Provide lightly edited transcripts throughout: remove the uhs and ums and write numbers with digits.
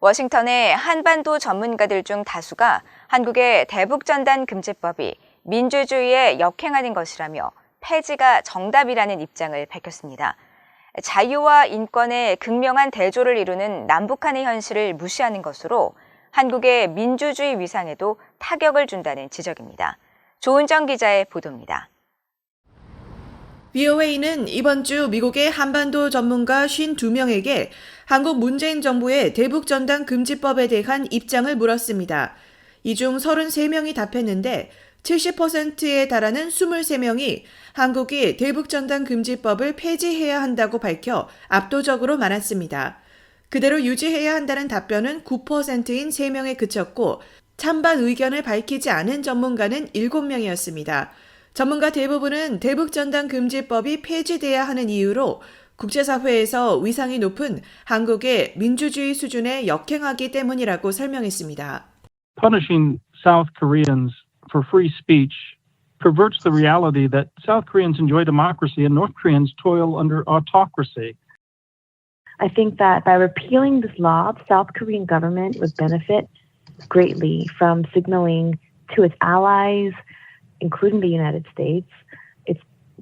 워싱턴의 한반도 전문가들 중 다수가 한국의 대북전단 금지법이 민주주의에 역행하는 것이라며 폐지가 정답이라는 입장을 밝혔습니다. 자유와 인권의 극명한 대조를 이루는 남북한의 현실을 무시하는 것으로 한국의 민주주의 위상에도 타격을 준다는 지적입니다. 조은정 기자의 보도입니다. VOA는 이번 주 미국의 한반도 전문가 52명에게 한국 문재인 정부의 대북전단 금지법에 대한 입장을 물었습니다. 이 중 33명이 답했는데 70%에 달하는 23명이 한국이 대북전단 금지법을 폐지해야 한다고 밝혀 압도적으로 많았습니다. 그대로 유지해야 한다는 답변은 9%인 3명에 그쳤고 찬반 의견을 밝히지 않은 전문가는 7명이었습니다. 전문가 대부분은 대북전단 금지법이 폐지돼야 하는 이유로 국제사회에서 위상이 높은 한국의 민주주의 수준에 역행하기 때문이라고 설명했습니다. Punishing South Koreans for free speech perverts the reality that South Koreans enjoy democracy and North Koreans toil under autocracy. I think that by repealing this law, the South Korean government would benefit greatly from signaling to its allies, including the United States, its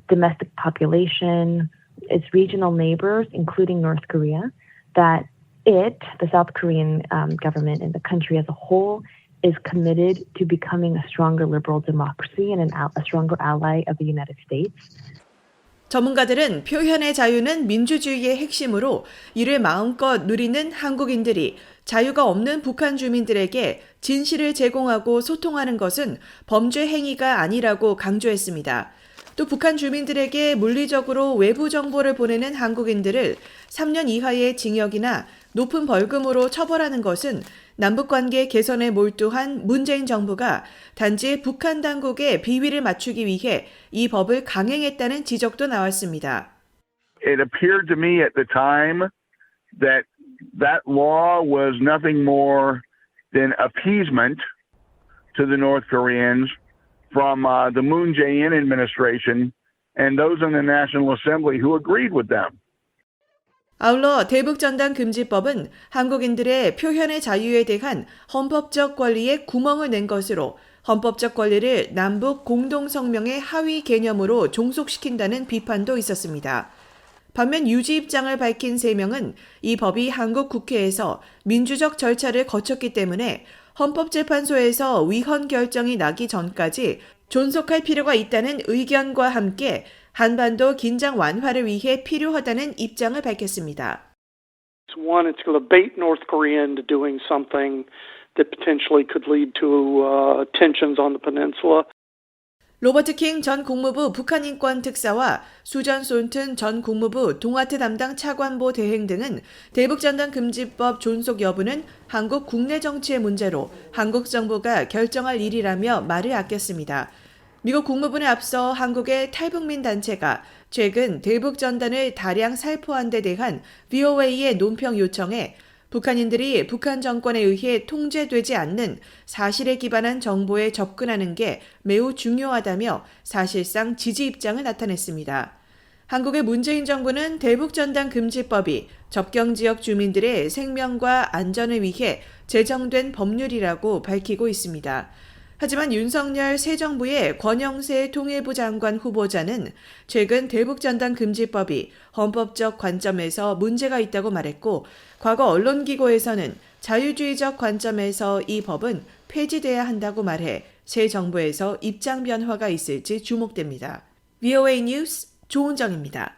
domestic population, its regional neighbors, including North Korea, that the South Korean government and the country as a whole, is committed to becoming a stronger liberal democracy and a stronger ally of the United States. 전문가들은 표현의 자유는 민주주의의 핵심으로 이를 마음껏 누리는 한국인들이 자유가 없는 북한 주민들에게 진실을 제공하고 소통하는 것은 범죄 행위가 아니라고 강조했습니다. 또 북한 주민들에게 물리적으로 외부 정보를 보내는 한국인들을 3년 이하의 징역이나 높은 벌금으로 처벌하는 것은 남북관계 개선에 몰두한 문재인 정부가 단지 북한 당국의 비위를 맞추기 위해 이 법을 강행했다는 지적도 나왔습니다. It appeared to me at the time that law was nothing more than appeasement to the North Koreans from the Moon Jae-in administration and those in the National Assembly who agreed with them. 아울러 대북전단 금지법은 한국인들의 표현의 자유에 대한 헌법적 권리에 구멍을 낸 것으로 헌법적 권리를 남북 공동성명의 하위 개념으로 종속시킨다는 비판도 있었습니다. 반면 유지 입장을 밝힌 3명은 이 법이 한국 국회에서 민주적 절차를 거쳤기 때문에 헌법재판소에서 위헌 결정이 나기 전까지 존속할 필요가 있다는 의견과 함께 한반도 긴장 완화를 위해 필요하다는 입장을 밝혔습니다. One, it's going to bait North Korea into doing something that potentially could lead to tensions on the peninsula. 로버트 킹 전 국무부 북한인권 특사와 수전 손튼 전 국무부 동아트 담당 차관보 대행 등은 대북전단 금지법 존속 여부는 한국 국내 정치의 문제로 한국 정부가 결정할 일이라며 말을 아꼈습니다. 미국 국무부에 앞서 한국의 탈북민 단체가 최근 대북전단을 다량 살포한 데 대한 VOA의 논평 요청에 북한인들이 북한 정권에 의해 통제되지 않는 사실에 기반한 정보에 접근하는 게 매우 중요하다며 사실상 지지 입장을 나타냈습니다. 한국의 문재인 정부는 대북전단 금지법이 접경지역 주민들의 생명과 안전을 위해 제정된 법률이라고 밝히고 있습니다. 하지만 윤석열 새 정부의 권영세 통일부 장관 후보자는 최근 대북전단 금지법이 헌법적 관점에서 문제가 있다고 말했고 과거 언론기고에서는 자유주의적 관점에서 이 법은 폐지돼야 한다고 말해 새 정부에서 입장 변화가 있을지 주목됩니다. VOA 뉴스 조은정입니다.